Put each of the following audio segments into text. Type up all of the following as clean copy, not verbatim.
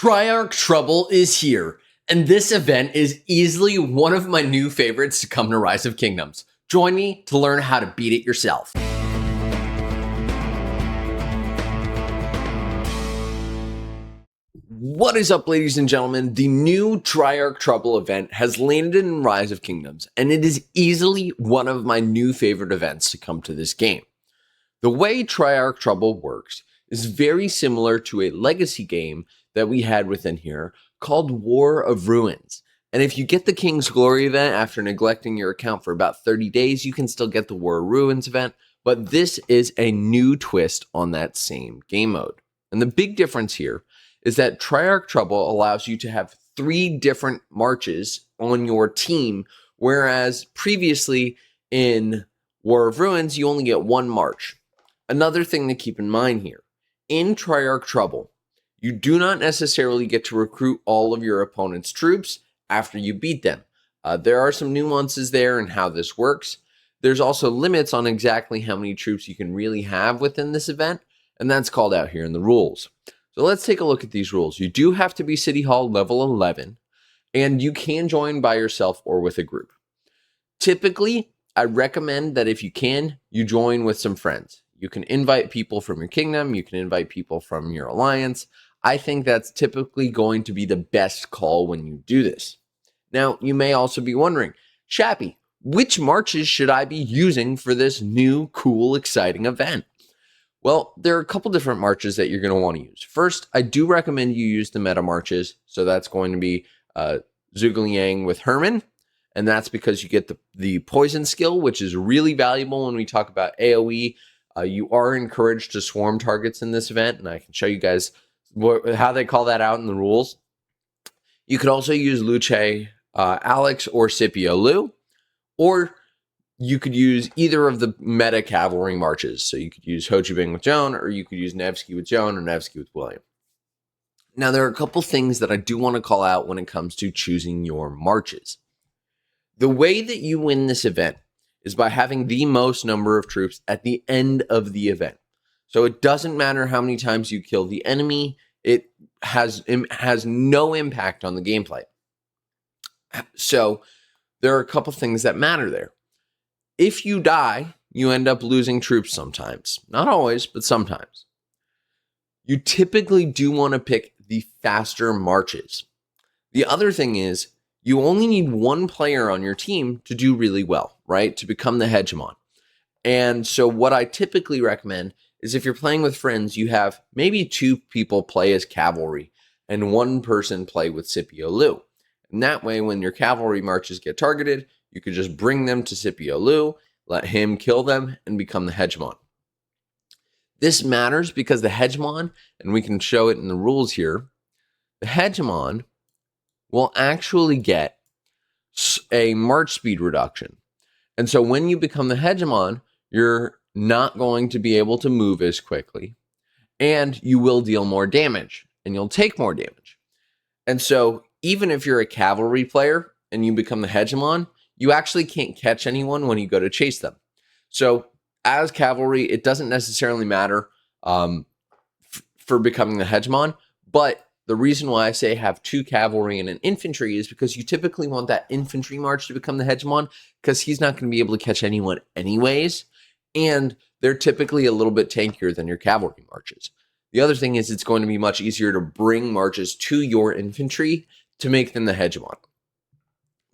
Triarch Trouble is here, and this event is easily one of my new favorites to come to Rise of Kingdoms. Join me to learn how to beat it yourself. What is up, ladies and gentlemen? The new Triarch Trouble event has landed in Rise of Kingdoms, and it is easily one of my new favorite events to come to this game. The way Triarch Trouble works is very similar to a legacy game that we had within here called War of Ruins. And if you get the King's Glory event after neglecting your account for about 30 days, you can still get the War of Ruins event, but this is a new twist on that same game mode. And the big difference here is that Triarch Trouble allows you to have 3 different marches on your team, whereas previously in War of Ruins, you only get 1 march. Another thing to keep in mind here, in Triarch Trouble, you do not necessarily get to recruit all of your opponent's troops after you beat them. There are some nuances there in how this works. There's also limits on exactly how many troops you can really have within this event, and that's called out here in the rules. So let's take a look at these rules. You do have to be City Hall level 11, and you can join by yourself or with a group. Typically, I recommend that if you can, you join with some friends. You can invite people from your kingdom, you can invite people from your alliance. I think that's typically going to be the best call when you do this. Now, you may also be wondering, Chappy, which marches should I be using for this new, cool, exciting event? Well, there are a couple different marches that you're going to want to use. First, I do recommend you use the meta marches. So that's going to be Zhuge with Herman. And that's because you get the poison skill, which is really valuable when we talk about AoE. You are encouraged to swarm targets in this event, and I can show you guys how they call that out in the rules. You could also use Luce Alex or Scipio Lu, or you could use either of the meta cavalry marches. So you could use Ho Chi Bing with Joan, or you could use Nevsky with Joan, or Nevsky with William. Now, there are a couple things that I do want to call out when it comes to choosing your marches. The way that you win this event is by having the most number of troops at the end of the event. So it doesn't matter how many times you kill the enemy, it has no impact on the gameplay. So there are a couple things that matter there. If you die, you end up losing troops sometimes. Not always, but sometimes. You typically do want to pick the faster marches. The other thing is, you only need 1 player on your team to do really well, right? To become the hegemon. And so what I typically recommend is if you're playing with friends, you have maybe 2 people play as cavalry and 1 person play with Scipio Lu. And that way, when your cavalry marches get targeted, you could just bring them to Scipio Lu, let him kill them, and become the hegemon. This matters because the hegemon, and we can show it in the rules here, the hegemon will actually get a march speed reduction. And so when you become the hegemon, you're not going to be able to move as quickly, and you will deal more damage, and you'll take more damage. And so even if you're a cavalry player and you become the hegemon, you actually can't catch anyone when you go to chase them. So as cavalry, it doesn't necessarily matter for becoming the hegemon, but the reason why I say have 2 cavalry and an infantry is because you typically want that infantry march to become the hegemon, because he's not going to be able to catch anyone anyways. And they're typically a little bit tankier than your cavalry marches. The other thing is it's going to be much easier to bring marches to your infantry to make them the hegemon.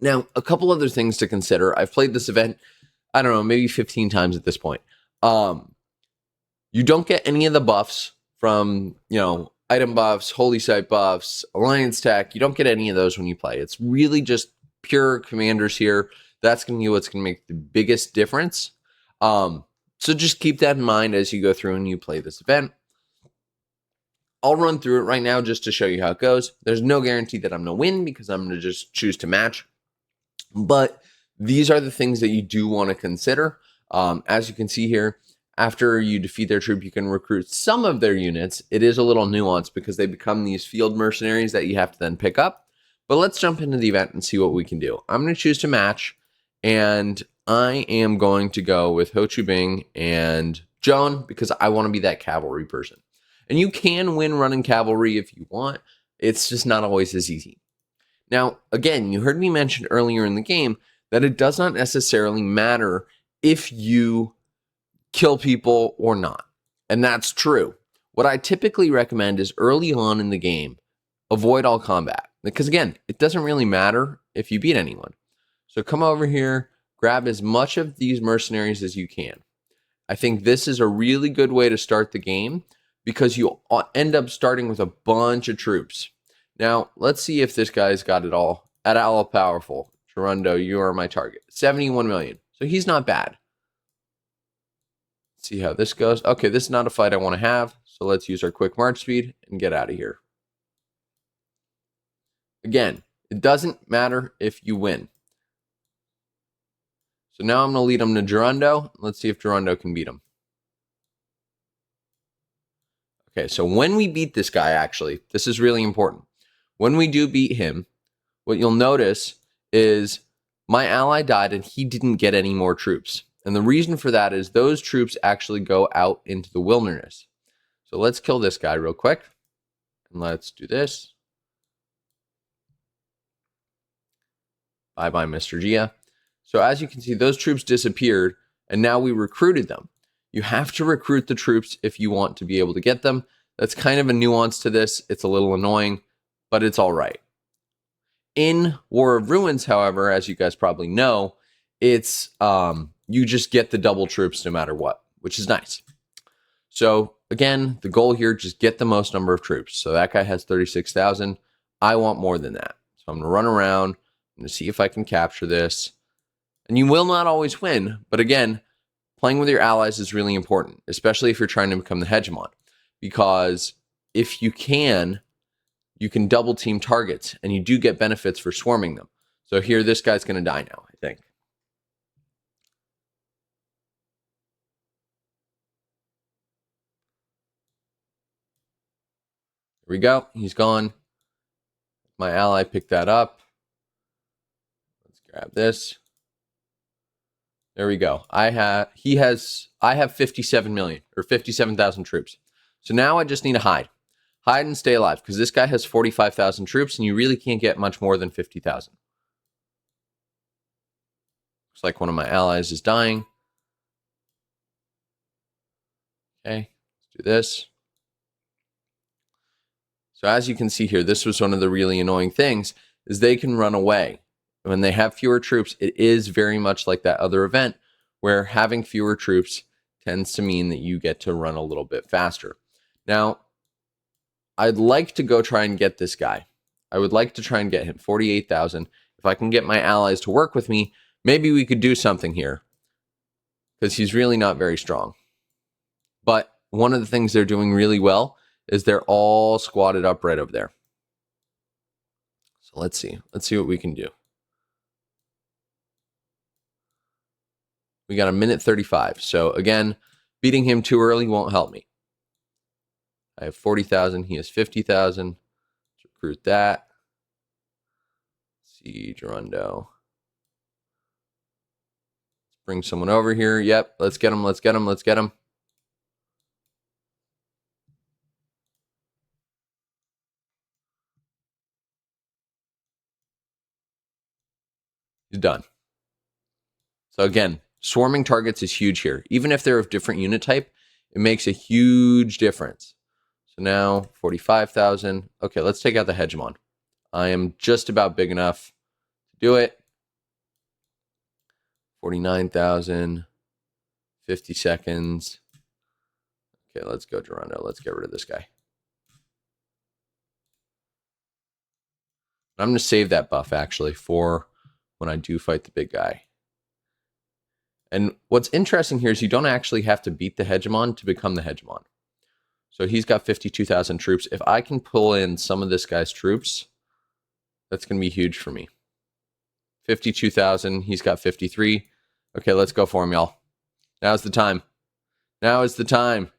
Now, a couple other things to consider. I've played this event, I don't know, maybe 15 times at this point. You don't get any of the buffs from, item buffs, holy site buffs, alliance tech. You don't get any of those when you play. It's really just pure commanders here. That's going to be what's going to make the biggest difference. So just keep that in mind as you go through and you play this event. I'll run through it right now just to show you how it goes. There's no guarantee that I'm going to win because I'm going to just choose to match. But these are the things that you do want to consider. As you can see here, after you defeat their troop, you can recruit some of their units. It is a little nuanced because they become these field mercenaries that you have to then pick up. But let's jump into the event and see what we can do. I'm going to choose to match, and I am going to go with Ho Chi Bing and Joan because I want to be that cavalry person. And you can win running cavalry if you want. It's just not always as easy. Now, again, you heard me mention earlier in the game that it does not necessarily matter if you kill people or not. And that's true. What I typically recommend is early on in the game, avoid all combat. Because again, it doesn't really matter if you beat anyone. So come over here, grab as much of these mercenaries as you can. I think this is a really good way to start the game because you end up starting with a bunch of troops. Now, let's see if this guy's got it all. At all powerful. Gerundo, you are my target. 71 million. So he's not bad. Let's see how this goes. Okay, this is not a fight I want to have. So let's use our quick march speed and get out of here. Again, it doesn't matter if you win. So now I'm going to lead him to Gerundo. Let's see if Gerundo can beat him. Okay, so when we beat this guy, actually, this is really important. When we do beat him, what you'll notice is my ally died and he didn't get any more troops. And the reason for that is those troops actually go out into the wilderness. So let's kill this guy real quick. And let's do this. Bye-bye, Mr. Gia. So as you can see, those troops disappeared, and now we recruited them. You have to recruit the troops if you want to be able to get them. That's kind of a nuance to this. It's a little annoying, but it's all right. In War of Ruins, however, as you guys probably know, it's you just get the double troops no matter what, which is nice. So again, the goal here, just get the most number of troops. So that guy has 36,000. I want more than that. So I'm going to run around. I'm going to see if I can capture this. And you will not always win, but again, playing with your allies is really important, especially if you're trying to become the hegemon. Because if you can double team targets, and you do get benefits for swarming them. So here, this guy's going to die now, I think. Here we go. He's gone. My ally picked that up. Let's grab this. There we go. I have 57 million or 57,000 troops. So now I just need to hide. Hide and stay alive because this guy has 45,000 troops and you really can't get much more than 50,000. Looks like one of my allies is dying. Okay, let's do this. So as you can see here, this was one of the really annoying things is they can run away. When they have fewer troops, it is very much like that other event where having fewer troops tends to mean that you get to run a little bit faster. Now, I'd like to go try and get this guy. I would like to try and get him 48,000. If I can get my allies to work with me, maybe we could do something here because he's really not very strong. But one of the things they're doing really well is they're all squatted up right over there. So let's see. Let's see what we can do. We got a minute 35. So again, beating him too early won't help me. I have 40,000. He has 50,000. Let's recruit that. Let's see, Gerundo. Let's bring someone over here. Yep, let's get him. Let's get him. Let's get him. He's done. So again, swarming targets is huge here. Even if they're of different unit type, it makes a huge difference. So now 45,000. Okay, let's take out the hegemon. I am just about big enough to do it. 49,000. 50 seconds. Okay, let's go, Gerundo. Let's get rid of this guy. I'm going to save that buff, actually, for when I do fight the big guy. And what's interesting here is you don't actually have to beat the hegemon to become the hegemon. So he's got 52,000 troops. If I can pull in some of this guy's troops, that's going to be huge for me. 52,000. He's got 53. Okay, let's go for him, y'all. Now's the time. Now is the time.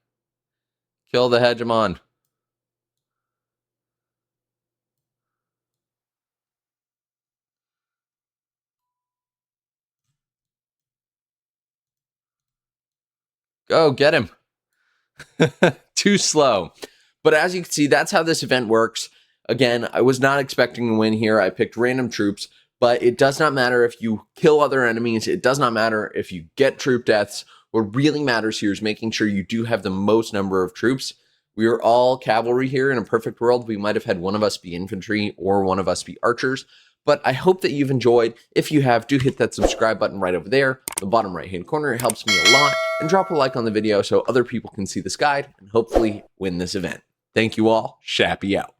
Kill the hegemon. Go, get him. Too slow. But as you can see, that's how this event works. Again, I was not expecting a win here. I picked random troops, but it does not matter if you kill other enemies. It does not matter if you get troop deaths. What really matters here is making sure you do have the most number of troops. We are all cavalry here. In a perfect world, we might have had one of us be infantry or one of us be archers. But I hope that you've enjoyed. If you have, do hit that subscribe button right over there, the bottom right-hand corner. It helps me a lot. And drop a like on the video so other people can see this guide and hopefully win this event. Thank you all. Shappy out.